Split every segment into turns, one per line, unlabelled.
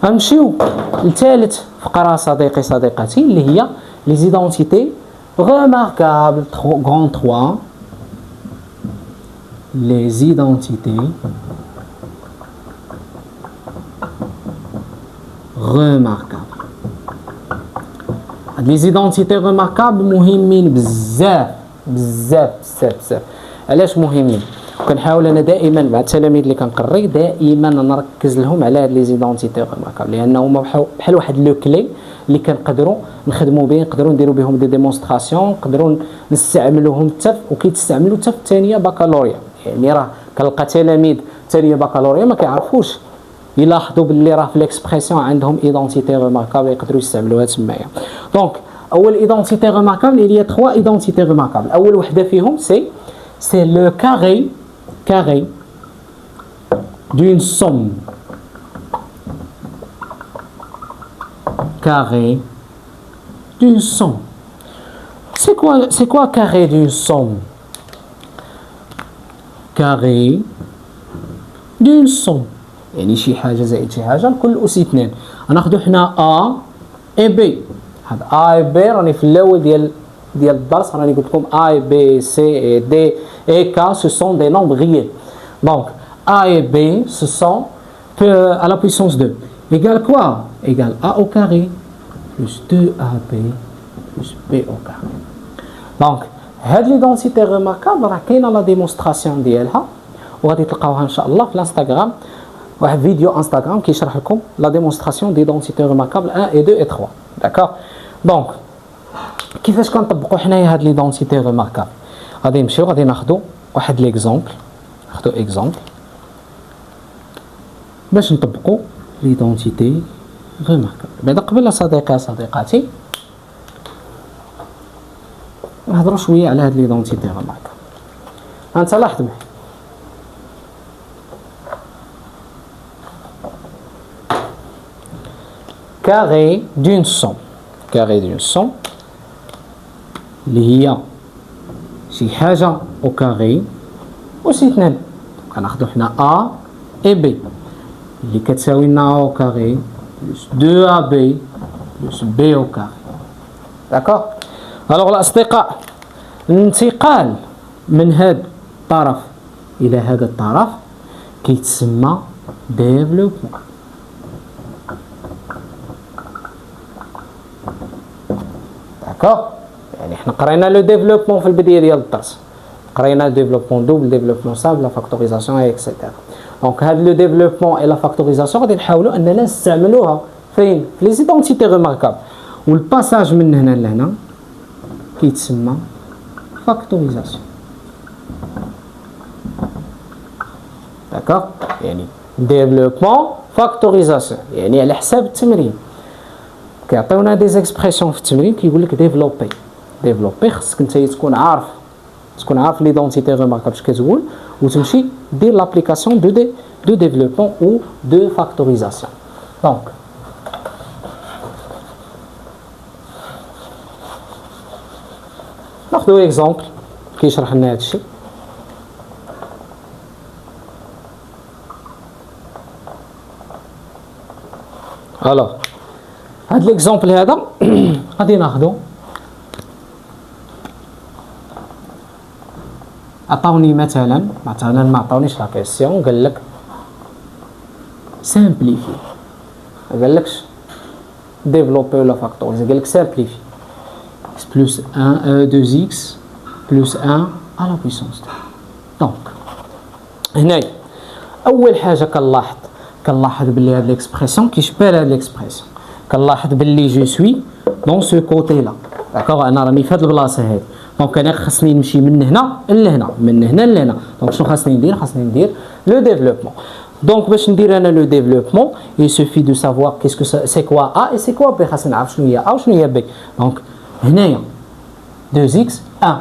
غنمشيو لثالث فقره صديقي صديقاتي اللي هي لي زيدونتيتي remarquables grand 3 les identités remarquables. هاد لي زيدونتيتي remarquables مهمين بزاف بزاف بزاف بزاف. علاش مهمين؟ كنحاول انا دائما مع التلاميذ اللي كنقري دائما نركز لهم على هاد لي زيدونتيتي remarquables لانهم بحال واحد لو كلي اللي كنقدروا نخدموا به، نقدروا نديروا بهم دي ديمونستراسيون، نقدروا نستعملوهم حتى وكيتستعملوا حتى في الثانيه بكالوريا. يعني راه كنلقى تلاميذ ثانيه بكالوريا ما كيعرفوش يلاحظوا باللي راه في ليكسبرسيون عندهم ايدونتيتي ريماركابل يقدروا يستعملوها تمايا. دونك اول ايدونتيتي ريماركابل il y a 3 ايدونتيتي ريماركابل. اول وحده فيهم سي لو carré d'une somme. Carré d'une somme. C'est quoi carré d'une somme? Carré d'une somme يعني شي حاجه زائد شي حاجه لكل اس 2. غناخذوا حنا A et B. هذا A et B راني في الاول ديال الدرس راني قلت لكم A et B C et D et K ce sont des nombres réels. Donc A et B ce sont à la puissance 2 égale quoi? Égale A au carré plus 2AB plus B au carré. Donc هاد ليدونتيتي ريماركابل راه كاينه لا ديمونستراسيون ديالها وغادي تلقاوها ان شاء الله في الانستغرام، واحد فيديو انستغرام كيشرح لكم لا ديمونستراسيون ديدونتيتي ريماركابل 1 et 2 et 3. داكوغ. دونك كيفاش كنطبقوا حنايا هاد ليدونتيتي ريماركابل؟ غادي نمشيو غادي ناخذوا واحد ليكزامبل، ناخذوا اكزامبل باش نطبقوا ليدونتيتي ريماركابل. بعدا قبل صديقاتي نهضروا شويه على هاد ليدونتيتي ريماركابل. انت لاحظ معايا carré d'une somme اللي هي شي حاجه او كاري وسي 2. كناخذوا حنا A et B اللي كتساوي لنا A au carré plus 2AB plus B au carré. داكوغ. الوغ الاصدقاء الانتقال من هذا الطرف الى هذا الطرف كيتسمى ديفلوبمون. داكوغ. يعني حنا قرينا لو ديفلوبمون في البدايه ديال الدرس، قرينا ديفلوبمون دوبل، ديفلوبمون سامبل، لا فاكتوريزاسيون اكسيتيرا. دونك هاد لو ديفلوبمون اي لا فاكتوريزاسيون غادي نحاولوا اننا نستعملوها فين؟ في لي زيدونتيتي ريماركابل. والباساج من هنا لهنا كيتسمى فاكتوريزاسيون. داكوغ. يعني ديفلوبمون فاكتوريزاسيون يعني على حساب التمرين كيعطيونا دي زيكسبرسيون في التمرين كيقول لك ديفلوبي خصك نتايا تكون عارف ليدونتيتي ريماركابل اش كتقول وتمشي دير لابليكاسيون دو ديفلوبمون او دو فاكتوريزاسيون. دونك ناخذ اكزامبل كيشرح لنا هادشي. الوغ هاد ليكزامبل هذا غادي ناخذو عطاوني مثلا ما عطاونيش لا كيسيون قال لك سامبليفي، ما قالكش ديفلوبي ولا فاكتوريزي، قال لك سامبليفي x plus 1 2x plus 1 à la puissance 2. دونك هنايا اول حاجه كنلاحظ باللي هاد ليكسبرسيون كيشبه هاد ليكسبرسيون. كنلاحظ باللي جو سوي دون سو كوتي لا. داكوغ. انا راني في هاد البلاصه هادي. دونك انا خصني نمشي من هنا لهنا، من هنا لهنا. دونك شنو خاصني ندير لو ديفلوبمون. دونك باش ندير انا لو ديفلوبمون il suffit de savoir qu'est-ce que c'est quoi A et c'est quoi B. خاصني نعرف شنو هي A وشنو هي B. دونك هنايا 2x 1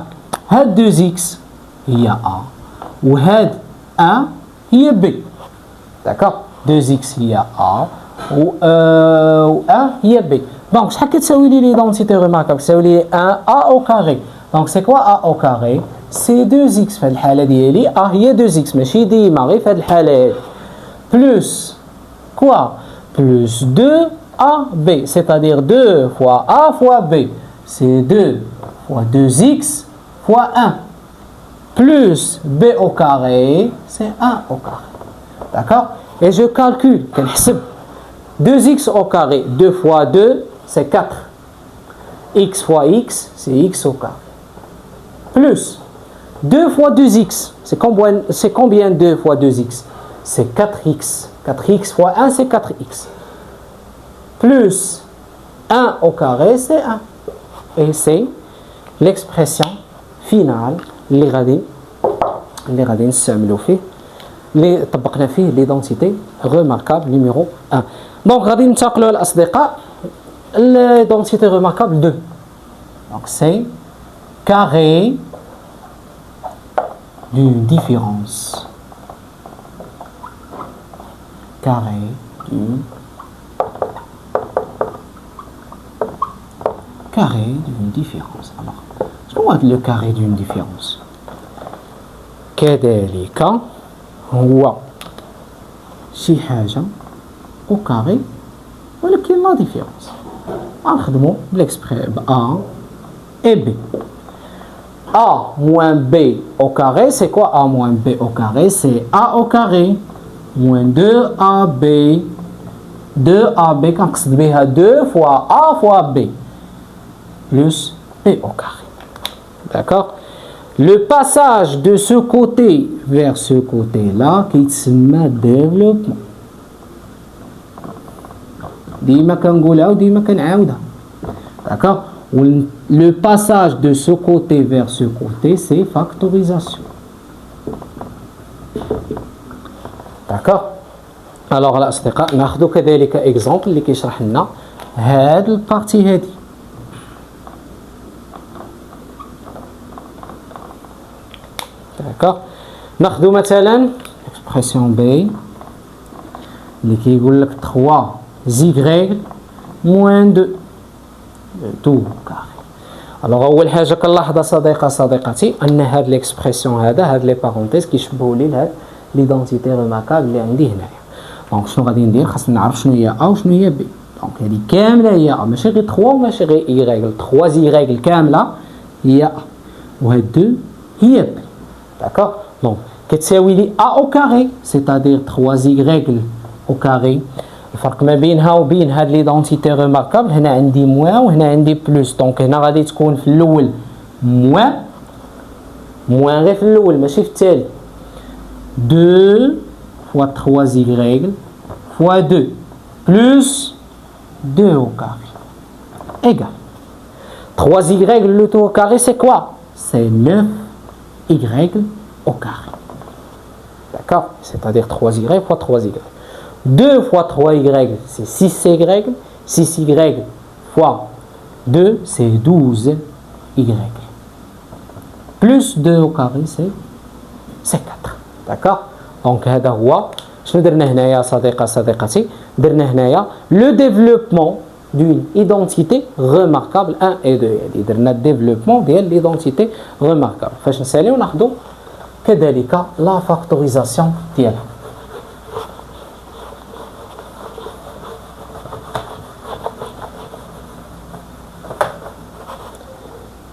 هاد 2x هي A وهاد 1 هي B. داكوغ. 2x هي A و 1 هي B. دونك شحال كتساوي لي ليدونتيتي ريماركابل؟ كتساوي لي 1 A au carré. دونك سي كوا A au carré؟ سي 2x في هاد الحاله ديالي A هي 2x ماشي ديما غير في هاد الحاله هادي بلوس كوا plus 2AB, c'est-à-dire 2 fois A fois B, c'est 2 fois 2x fois 1, plus B au carré, c'est 1 au carré. D'accord? Et je calcule, 2x au carré, 2 fois 2, c'est 4. X fois x, c'est x au carré. Plus 2 fois 2x, c'est combien 2 fois 2x? C'est 4x. 4x fois 1, c'est 4x. Plus 1 au carré, c'est 1. Et c'est l'expression finale اللي غادي نستعملوا فيه اللي طبقنا فيه l'identité remarquable numéro 1. Donc غادي ننتقلوا الأصدقاء l'identité remarquable 2. Donc c'est carré d'une différence. Carré d'une différence. Alors, شنو هذا le carré d'une différence؟ كذلك هو شي حاجة au carré ولكن لا différence. غنخدمو A et B. A moins B au carré, c'est quoi A moins B au carré? C'est A au carré moins 2AB. 2AB, quand on dit 2 fois A fois B, plus B au carré. D'accord? Le passage de ce côté vers ce côté-là, qui se met développement. ديما كنقولها وديما كنعاودها. D'accord? Le passage de ce côté vers ce côté, c'est factorisation. D'accord? Alors الأصدقاء ناخذ كذلك exemple اللي كيشرح لنا هاد البارتي هادي. D'accord? ناخذ مثلا expression B اللي كيقول لك 3y moins 2 tout carré. Alors أول حاجة كنلاحظها صديقتي أن هاد l'expression هاد لي بارونتيز كيشبهوا لي لهاد ليدونتيتي ريماركابل اللي عندي هنايا. دونك شنو غادي ندير؟ خاصنا نعرف شنو هي A وشنو هي B. دونك هادي كاملة هي A، ماشي غير 3 وماشي غير Y. 3 Y كاملة هي A وهاد 2 هي B. D'accord? Donc كتساوي لي A au carré، c'est-à-dire 3Y au carré. الفرق ما بينها وبين هاد ليدونتيتي ريماركابل، هنا عندي موان وهنا عندي بلوس. دونك هنا غادي تكون في الاول موان غير في الاول ماشي في التالي. 2 fois 3y fois 2 plus 2 au carré égale 3y le tout au carré, c'est quoi? C'est 9y au carré. D'accord? C'est-à-dire 3y fois 3y. 2 fois 3y, c'est 6y. 6y fois 2, c'est 12y. Plus 2 au carré, c'est 4. D'accord? Donc, هذا هو شنو درنا هنايا صديقتي؟ درنا هنايا le développement d'une identité remarquable 1 et 2. يعني درنا الديفلوبمون ديال l'identité remarquable. فاش نساليو ناخذوا كذلك لا فاكتوريزاسيون ديالها.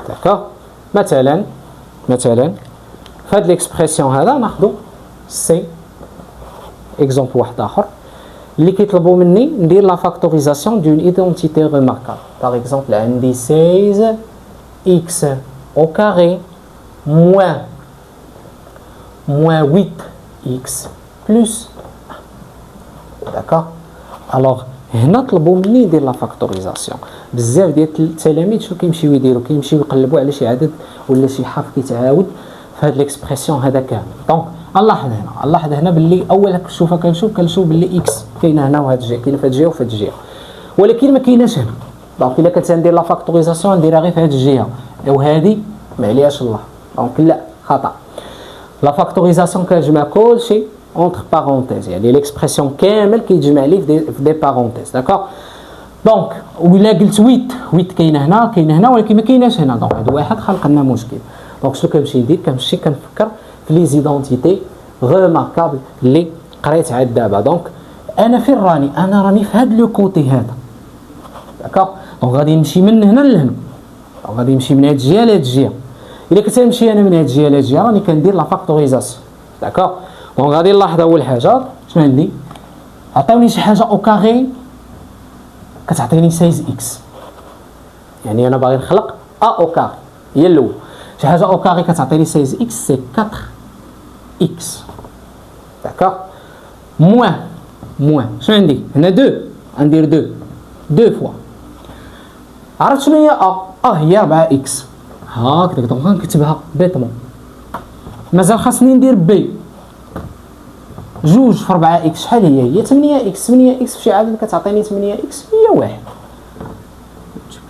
D'accord? مثلا فهاد l'expression هذا ناخذوا سي اكزومبل واحد اخر اللي كيطلبوا مني ندير لا فاكتوريزاسيون دون ايدونتيتي ريماركابل. باغ اكزومبل عندي 16 x au carré moins 8x plus 1. D'accord? alors هنا طلبوا مني ندير لا فاكتوريزاسيون. بزاف ديال التلاميذ شنو كيمشيو يديروا؟ كيمشيو يقلبوا على شي عدد ولا شي حرف كيتعاود في هاد ليكسبرسيون هذا كامل. دونك نلاحظ هنا باللي اول كنشوف باللي اكس كاينه هنا وهاد الجهه، كاينه في هاد الجهه وفي هاد الجهه، ولكن ما كايناش هنا. دونك الا كنت ندير لا فاكتوريزاسيون نديرها غير في هاد الجهه وهادي ما عليهاش الله. دونك لا، خطا. لا فاكتوريزاسيون كنجمع كلشي entre parenthèses، يعني ليكسبرسيون كامل كيتجمع لي في دي بارونتيز. داكوغ؟ دونك ولا قلت 8 كاينه هنا ولكن ما كايناش هنا، دونك هاد واحد خلق لنا مشكل. دونك شنو كنمشي ندير؟ كنفكر في لي زيدونتيتي ريماركابل اللي قريت عاد دابا. دونك انا فين راني؟ انا راني في هذا لو كوتي هذا. داكوغ. دونك غادي نمشي من هنا لهنا، غادي نمشي من هاد الجهه لهاد الجهه. الا كنت نمشي انا من هاد الجهه لهاد الجهه راني كندير لا فاكتوريزاسيون. داكوغ. دونك غادي نلاحظ اول حاجه شنو عندي؟ عطاوني شي حاجه او كاري كتعطيني 16 اكس، يعني انا باغي نخلق ا او كاري هي الاول. شي حاجه او كاري كتعطيني 16 اكس سي 4 اكس. داكوغ. موان شنو عندي هنا؟ 2 غندير 2 فوا. عرفت شنو هي ا؟ هي 4 اكس هاكداك. دونك غنكتبها بيتمون. مازال خاصني ندير بي 2 في 4 اكس شحال هي؟ 8 اكس. 8 اكس فشي عدد كتعطيني 8 اكس هي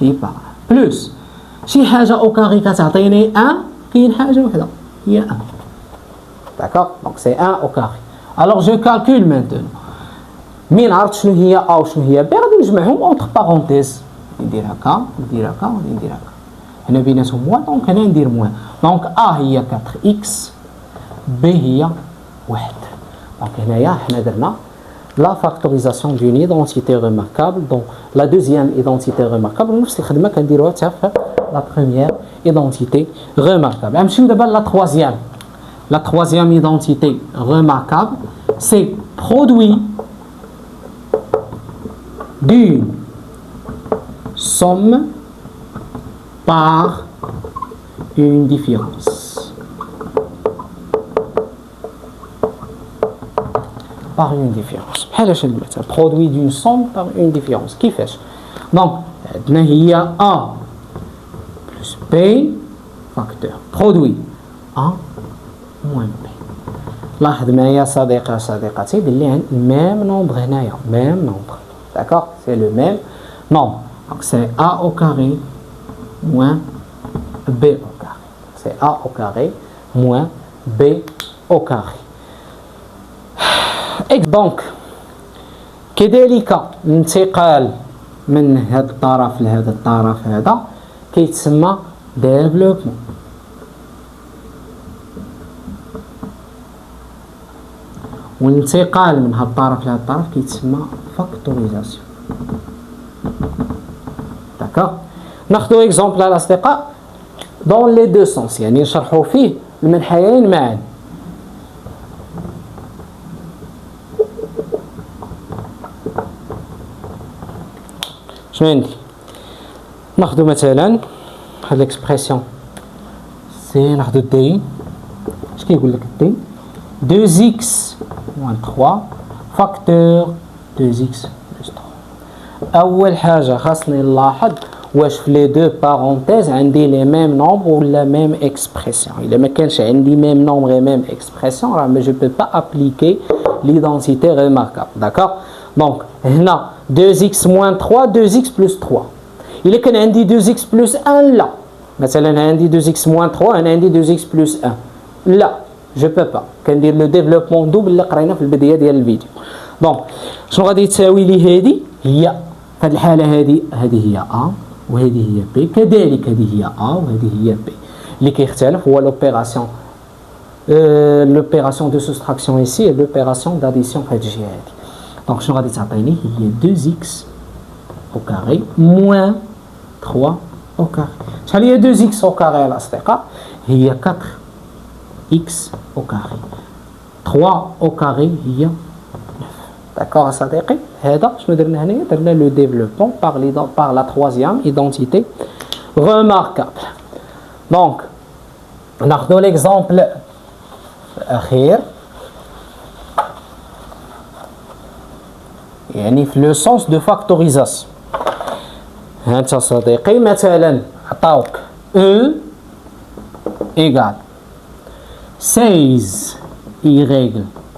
1 بلوس شي حاجه او كاري كتعطيني 1. كاين حاجه وحده هي 1. داكوغ. دونك سي 1 او كاري. الوغ جو كالكول مانتون. مين عرفت شنو هي ا وشنو هي بي غادي نجمعهم اونتر بارونتيز. ندير هكا ندير هكا وندير هكا. هنا بيناتهم موان دونك هنا ندير موان. دونك ا هي 4 اكس بي هي 1. دونك هنايا حنا درنا la factorisation d'une identité remarquable. Donc la deuxième identité remarquable نفس الخدمه كنديروها حتى في la première identité remarquable. نمشيو دابا la troisième. La troisième identité remarquable, c'est produit d'une somme par une différence. Par une différence. بحال اش المثال produit d'une somme par une différence. كيفاش؟ دونك عندنا هي A plus B facteur produit A moins B. لاحظ معايا صديقي صديقتي بلي عند ميم نومبر هنايا ميم نومبر. داكوغ. سي لو ميم نومبر. دونك سي A au carré moins B au carré. سي A au carré moins B au carré. دونك كذلك الانتقال من هذا الطرف لهذا الطرف هذا كيتسمى ديفلوبمون. والانتقال من هذا الطرف لهذا الطرف كيتسمى فاكتوريزاسيون. داكوغ. ناخذ اكزومبل الاصدقاء دون لي دو سونس، يعني نشرحوا فيه المنحيين معا. شنو عندي؟ ناخذ مثلا هاد ليكسبرسيون سي ناخذ دي. اش كيقول لك دي؟ 2x moins 3 فاكتور 2x plus 3. اول حاجه خاصني نلاحظ واش في لي دو بارونتيز عندي لي ميم نومبر ولا ميم اكسبرسيون. الا ما كانش عندي ميم نومبر غير ميم اكسبرسيون راه ما جو بو با ابليكي ليدونتيتي ريماركابل. داكوغ. دونك هنا 2x moins 3 2x plus 3. إلا كان عندي 2x plus 1 لا. مثلا عندي 2x moins 3 أنا عندي 2x plus 1 لا جو بو با. كندير لو ديفلوبمون دوبل اللي قرينا في البداية ديال الفيديو. دونك شنو غادي تساوي لي هذه؟ هي في هذه الحالة هذه هي A وهذه هي B. كذلك هذه هي A وهذه هي B. اللي كيختلف هو l'opération de soustraction ici et l'opération d'addition في هذه الجهة هذه. دونك شنو غادي تعطيني؟ هي 2x au carré moins 3 au carré. شحال هي 2x au carré الأصدقاء؟ هي 4x au carré. 3 au carré هي 9. داكوغ صديقي؟ هذا شنو درنا هنايا؟ درنا لو ديفلوبمون par la troisième identité remarquable. دونك ناخذ ليكزامبل الأخير يعني في لو سونس دو فاكتوريزاسيون. هانت صديقي مثلا عطاوك او ايغال 16 y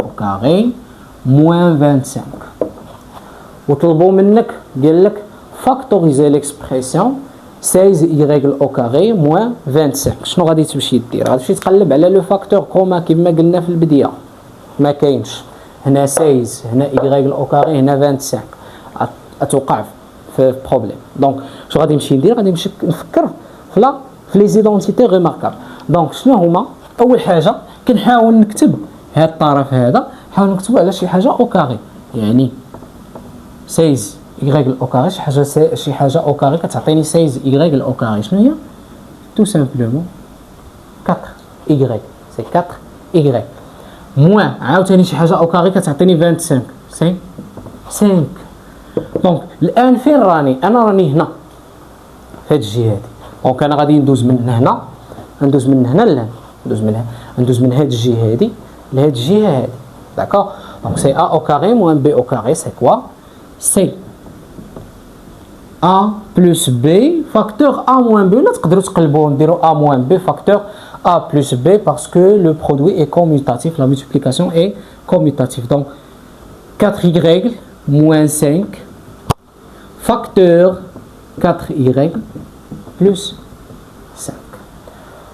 au carré moins 25 وطلبوا منك قال لك فاكتوريزي ليكسبرسيون 16 y au carré moins 25. شنو غادي تمشي دير؟ غادي تمشي تقلب على لو فاكتور كوما كما قلنا في البدايه ما كاينش. هنا 16 هنا y au carré هنا 25 اتوقع في بروبليم. دونك شنو غادي نمشي ندير؟ غادي نمشي نفكر في لي زيدونتيتي ريماركابل. دونك شنو هما؟ اول حاجه كنحاول نكتب هذا الطرف هذا نحاول نكتبو على شي حاجه او كاري. يعني 16 y au carré شي حاجه او كاري كتعطيني 16 y au carré شنو هي tout simplement 4 y سي 4 y موان عاوتاني شي حاجه او كاري كتعطيني 25 سي 5. دونك الان فين راني؟ انا راني هنا في هاد الجهه هادي. دونك انا غادي ندوز من هنا لهنا ندوز من هاد الجهه هادي لهاد الجهه هادي. داكوغ. دونك سي a au carré moins b au carré c'est quoi? c'est a plus b facteur a moins b. Là تقدروا تقلبوا نديروا a moins b facteur a plus b parce que le produit est commutatif, la multiplication est commutative. Donc 4y moins 5 facteur 4y plus 5.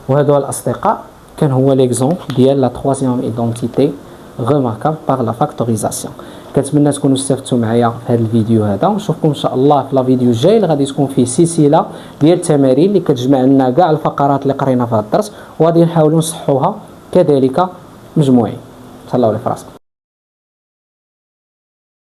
وهذا الأصدقاء كان هو l'exemple ديال la troisième identité remarquable par la factorisation. كنتمنى تكونوا استفدتوا معايا في هذا الفيديو هذا، ونشوفكم ان شاء الله في لا فيديو الجاي اللي غادي تكون فيه سلسله ديال التمارين اللي كتجمع لنا كاع الفقرات اللي قرينا في هذا الدرس، وغادي نحاولوا نصحوها كذلك مجموعين. تهلاو لي فراسكم.